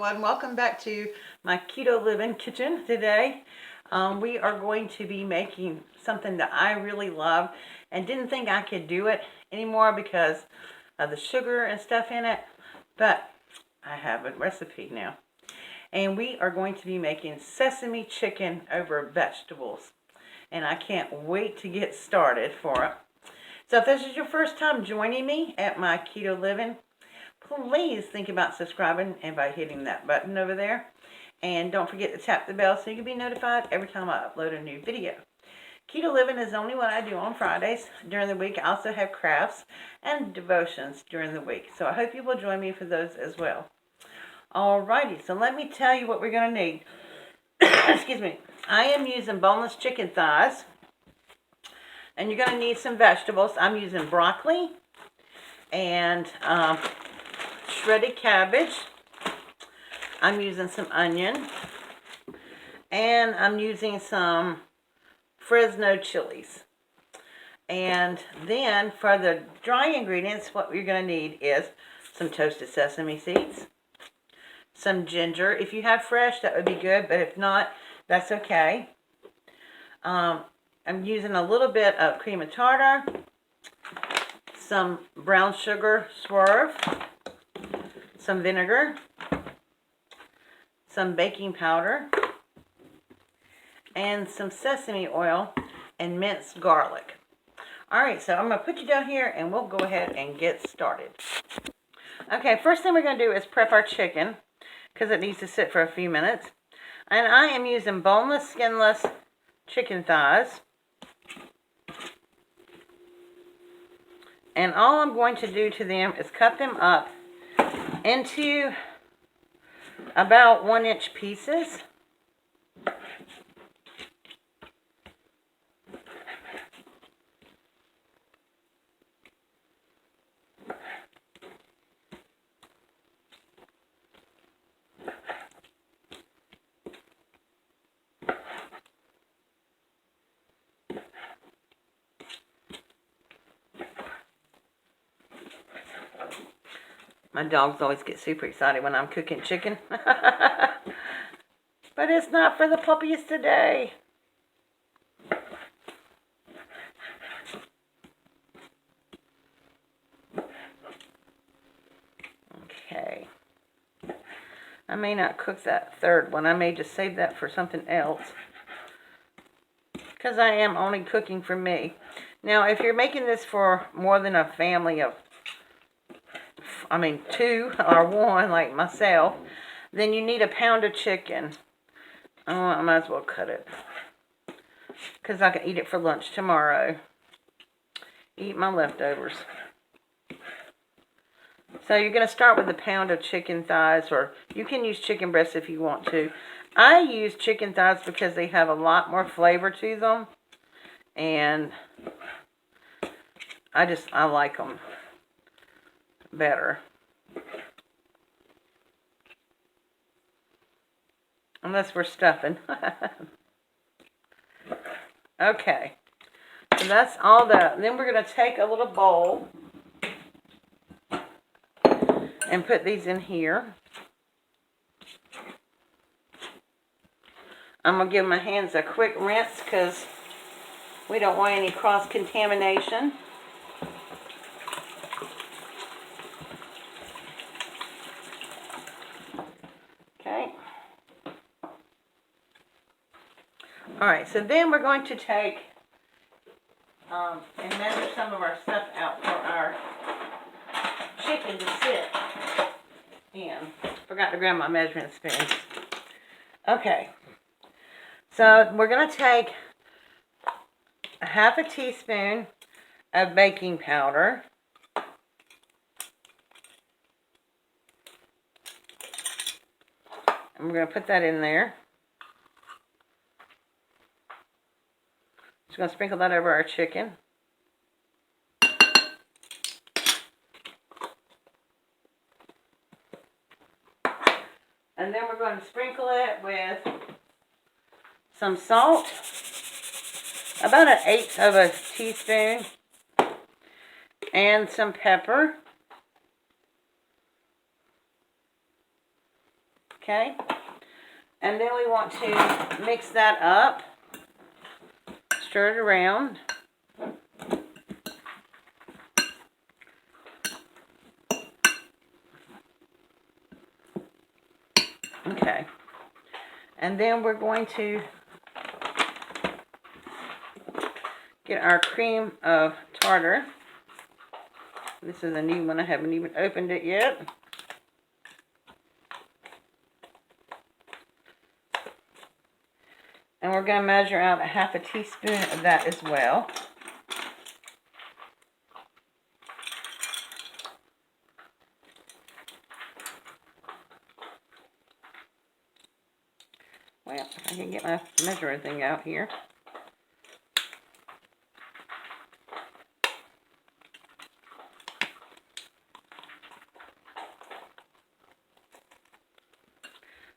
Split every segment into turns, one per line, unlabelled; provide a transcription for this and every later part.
everyone. Welcome back to my Keto Living Kitchen today. We are going to be making something that I really love and didn't think I could do it anymore because of the sugar and stuff in it, but I have a recipe now. And we are going to be making sesame chicken over vegetables. And I can't wait to get started for it. So if this is your first time joining me at my Keto Living, please think about subscribing and by hitting that button over there. And don't forget to tap the bell so you can be notified every time I upload a new video. Keto Living is only what I do on Fridays. During the week, I also have crafts and devotions during the week. So I hope you will join me for those as well. Alrighty, so let me tell you what we're going to need. Excuse me. I am using boneless chicken thighs. And you're going to need some vegetables. I'm using broccoli and shredded cabbage. I'm using some onion. And I'm using some Fresno chilies. And then for the dry ingredients, what you're going to need is some toasted sesame seeds, some ginger. If you have fresh, that would be good, but if not, that's okay. I'm using a little bit of cream of tartar, some brown sugar swerve, some vinegar, some baking powder, and some sesame oil and minced garlic. Alright, so I'm going to put you down here and we'll go ahead and get started. Okay, first thing we're going to do is prep our chicken because it needs to sit for a few minutes. And I am using boneless, skinless chicken thighs. And all I'm going to do to them is cut them up into about 1-inch pieces. My dogs always get super excited when I'm cooking chicken. But it's not for the puppies today. Okay. I may not cook that third one. I may just save that for something else. Because I am only cooking for me. Now, if you're making this for more than a family of 2 or 1 like myself, then you need a pound of chicken. Oh, I might as well cut it because I can eat it for lunch tomorrow. Eat my leftovers. So you're going to start with a pound of chicken thighs, or you can use chicken breasts if you want to. I use chicken thighs because they have a lot more flavor to them, and I like them better. Unless we're stuffing. Okay. So that's all that. Then we're going to take a little bowl and put these in here. I'm going to give my hands a quick rinse because we don't want any cross-contamination. Okay. Alright, so then we're going to take and measure some of our stuff out for our chicken to sit in. Forgot to grab my measuring spoons. Okay. So we're going to take a 1/2 teaspoon of baking powder. And we're going to put that in there. Just going to sprinkle that over our chicken. And then we're going to sprinkle it with some salt, about 1/8 of a teaspoon, and some pepper. Okay, and then we want to mix that up, stir it around. Okay, and then we're going to get our cream of tartar. This is a new one. I haven't even opened it yet. And we're going to measure out a half a teaspoon of that as well. Well, if I can get my measuring thing out here.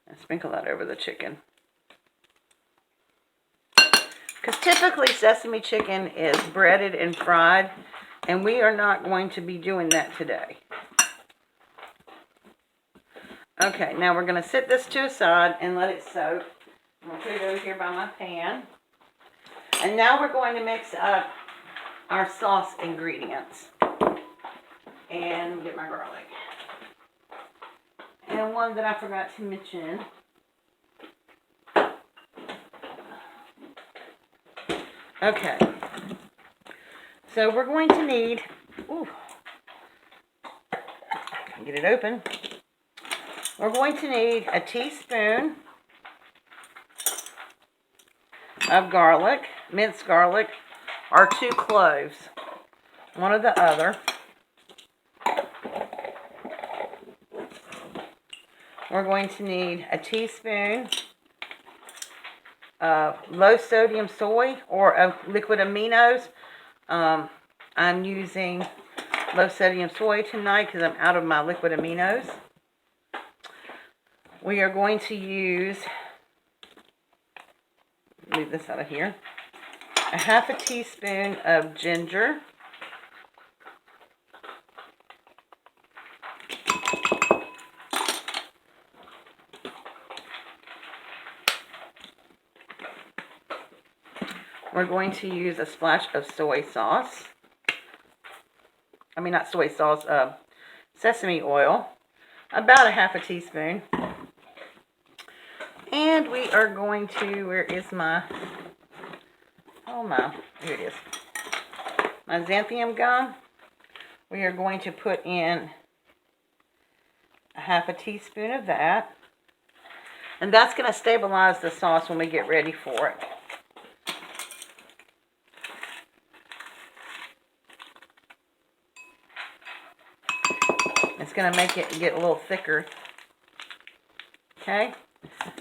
And sprinkle that over the chicken. Because typically sesame chicken is breaded and fried, and we are not going to be doing that today. Okay, now we're going to set this to the side and let it soak. I'm going to put it over here by my pan. And now we're going to mix up our sauce ingredients. And get my garlic. And one that I forgot to mention. Okay. So we're going to need, get it open. We're going to need a teaspoon of garlic, minced garlic, or 2 cloves, one or the other. We're going to need a teaspoon of low sodium soy or of liquid aminos. I'm using low sodium soy tonight because I'm out of my liquid aminos. We are going to use, leave this out of here, a half a teaspoon of ginger. We're going to use a splash of soy sauce. I mean, not soy sauce, sesame oil. About a half a teaspoon. And we are going to, where is my, here it is. My xanthan gum. We are going to put in a half a teaspoon of that. And that's going to stabilize the sauce when we get ready for it. It's going to make it get a little thicker. Okay.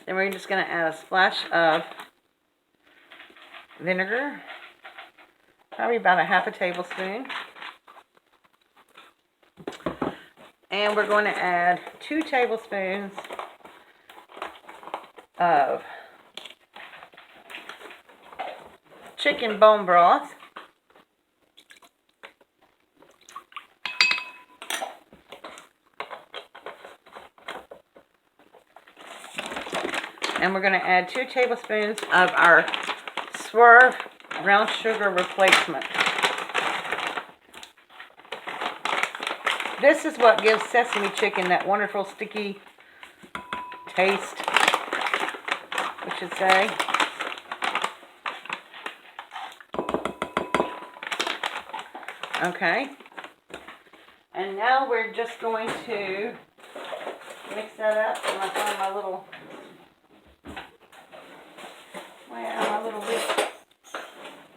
Then we're just going to add a splash of vinegar. Probably about a half a tablespoon. And we're going to add 2 tablespoons of chicken bone broth. And we're going to add 2 tablespoons of our Swerve brown sugar replacement. This is what gives sesame chicken that wonderful sticky taste, we should say. Okay. And now we're just going to mix that up. I'm going to find my little, whisk.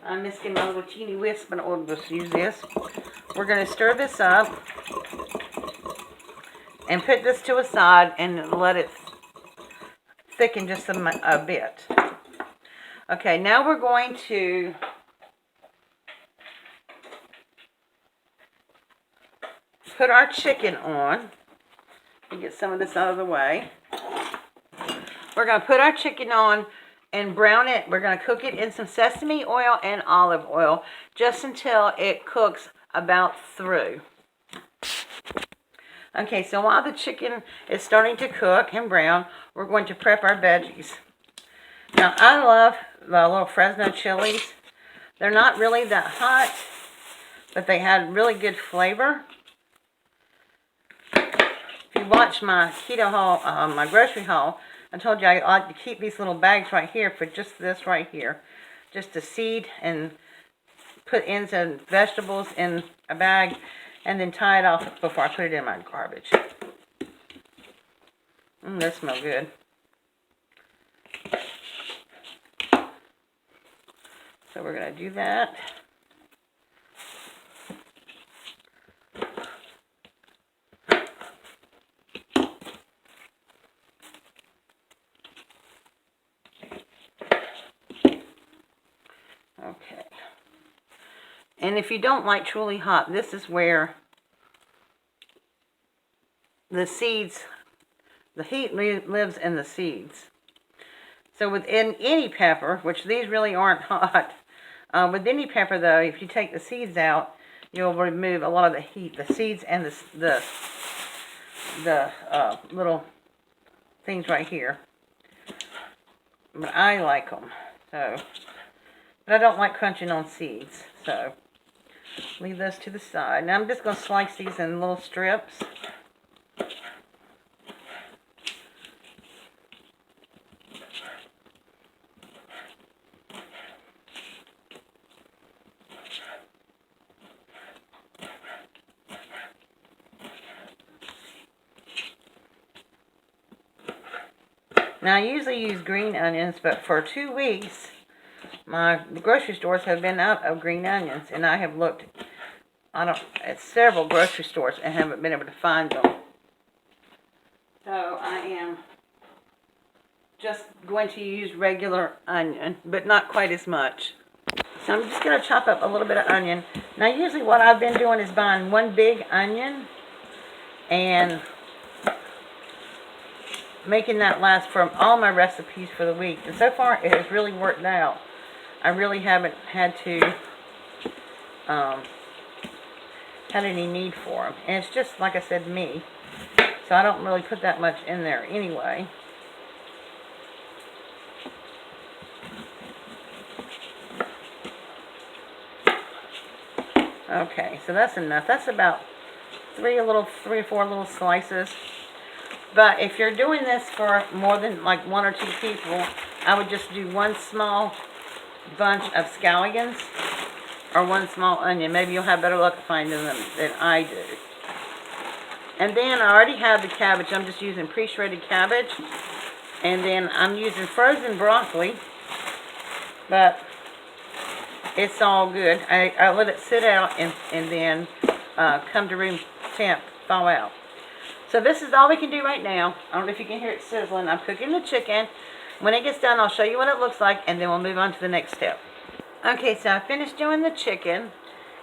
I'm missing my little teeny whisk, but we'll just use this. We're going to stir this up and put this to a side and let it thicken just a bit. Okay, now we're going to put our chicken on. Let me get some of this out of the way. We're going to put our chicken on and brown it. We're going to cook it in some sesame oil and olive oil just until it cooks about through. Okay, so while the chicken is starting to cook and brown, we're going to prep our veggies. Now, I love the little Fresno chilies. They're not really that hot, but they had really good flavor. If you watch my keto haul, my grocery haul, I told you I like to keep these little bags right here for just this right here. Just to seed and put in some vegetables in a bag and then tie it off before I put it in my garbage. That smells good. So we're going to do that. Okay. And if you don't like truly hot, this is where the seeds, the heat lives in the seeds. So within any pepper, which these really aren't hot, with any pepper though, if you take the seeds out, you'll remove a lot of the heat, the seeds and the little things right here. But I like them, so. But I don't like crunching on seeds, so leave those to the side. Now I'm just going to slice these in little strips. Now I usually use green onions, but for 2 weeks, the grocery stores have been out of green onions, and I have looked at several grocery stores and haven't been able to find them. So I am just going to use regular onion, but not quite as much. So I'm just going to chop up a little bit of onion. Now usually what I've been doing is buying one big onion and making that last for all my recipes for the week. And so far it has really worked out. I really haven't had to had any need for them. And it's just, like I said, me. So I don't really put that much in there anyway. Okay, so that's enough. That's about 3 or 4 little slices. But if you're doing this for more than like 1 or 2 people, I would just do 1 small bunch of scallions or 1 small onion. Maybe you'll have better luck finding them than I do. And then I already have the cabbage. I'm just using pre-shredded cabbage. And then I'm using frozen broccoli. But it's all good. I let it sit out and then come to room temp, thaw out. So this is all we can do right now. I don't know if you can hear it sizzling. I'm cooking the chicken. When it gets done, I'll show you what it looks like, and then we'll move on to the next step. Okay, so I finished doing the chicken,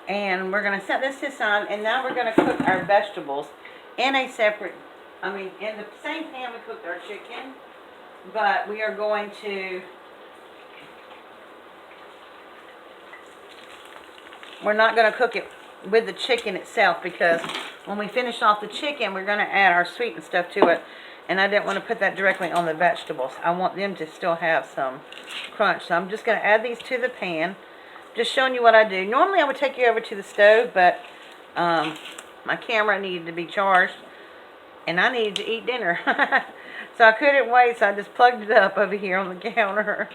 and we're going to set this aside, and now we're going to cook our vegetables in a separate, in the same pan we cooked our chicken, but we are going to, we're not going to cook it with the chicken itself, because when we finish off the chicken, we're going to add our sweet and stuff to it. And I didn't want to put that directly on the vegetables. I want them to still have some crunch. So I'm just going to add these to the pan. Just showing you what I do. Normally I would take you over to the stove, but my camera needed to be charged. And I needed to eat dinner. So I couldn't wait, so I just plugged it up over here on the counter.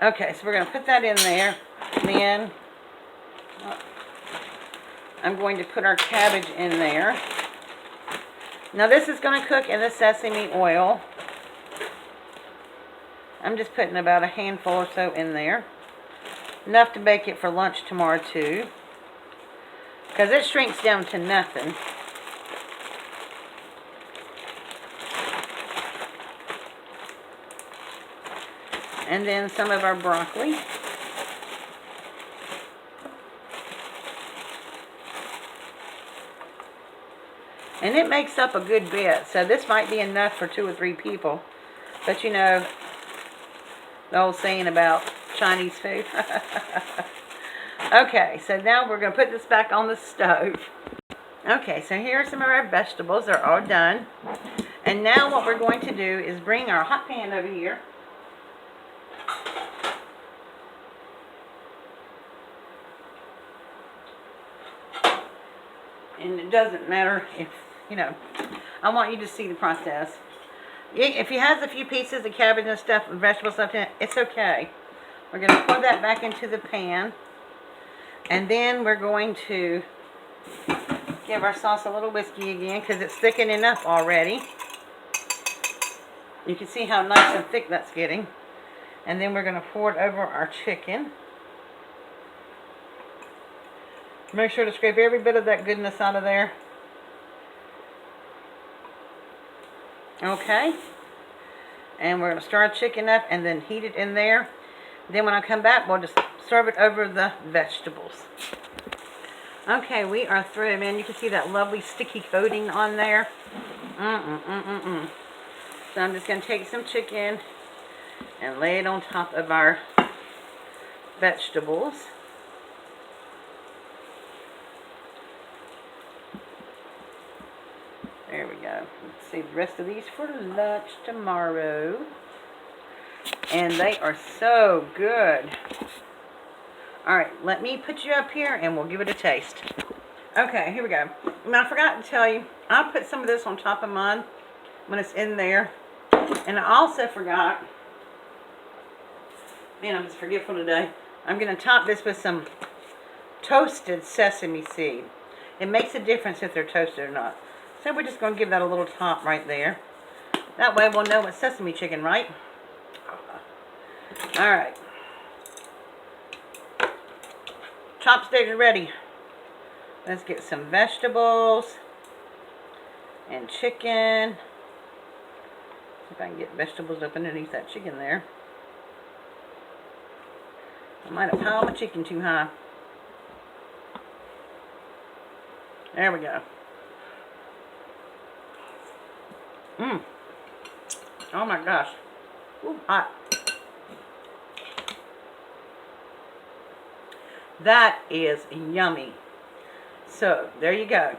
Okay, so we're going to put that in there. Then I'm going to put our cabbage in there. Now this is going to cook in the sesame oil. I'm just putting about a handful or so in there. Enough to bake it for lunch tomorrow too. Because it shrinks down to nothing. And then some of our broccoli. And it makes up a good bit. So this might be enough for 2 or 3 people. But you know, the old saying about Chinese food. Okay, so now we're going to put this back on the stove. Okay, so here are some of our vegetables. They're all done. And now what we're going to do is bring our hot pan over here. And it doesn't matter if, I want you to see the process. If you have a few pieces of cabbage and stuff, and vegetable stuff in it, it's okay. We're going to pour that back into the pan. And then we're going to give our sauce a little whiskey again because it's thickening up already. You can see how nice and thick that's getting. And then we're going to pour it over our chicken. Make sure to scrape every bit of that goodness out of there. Okay. And we're going to stir our chicken up and then heat it in there. Then when I come back, we'll just serve it over the vegetables. Okay, we are through, man. You can see that lovely sticky coating on there. So I'm just going to take some chicken and lay it on top of our vegetables. There we go. Let's save the rest of these for lunch tomorrow. And they are so good. Alright, let me put you up here and we'll give it a taste. Okay, here we go. Now, I forgot to tell you, I'll put some of this on top of mine when it's in there. And I also forgot, man, I'm just forgetful today. I'm going to top this with some toasted sesame seed. It makes a difference if they're toasted or not. So we're just going to give that a little top right there. That way we'll know it's sesame chicken, right? Alright. Chopsticks are ready. Let's get some vegetables and chicken. See if I can get vegetables up underneath that chicken there. I might have piled my chicken too high. There we go. Oh my gosh. Ooh, hot. That is yummy. So, there you go.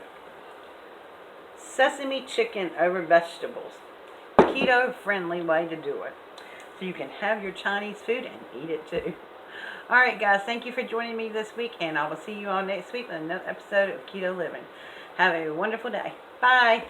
Sesame chicken over vegetables. Keto-friendly way to do it. So you can have your Chinese food and eat it too. Alright guys, thank you for joining me this week, and I will see you all next week with another episode of Keto Living. Have a wonderful day. Bye.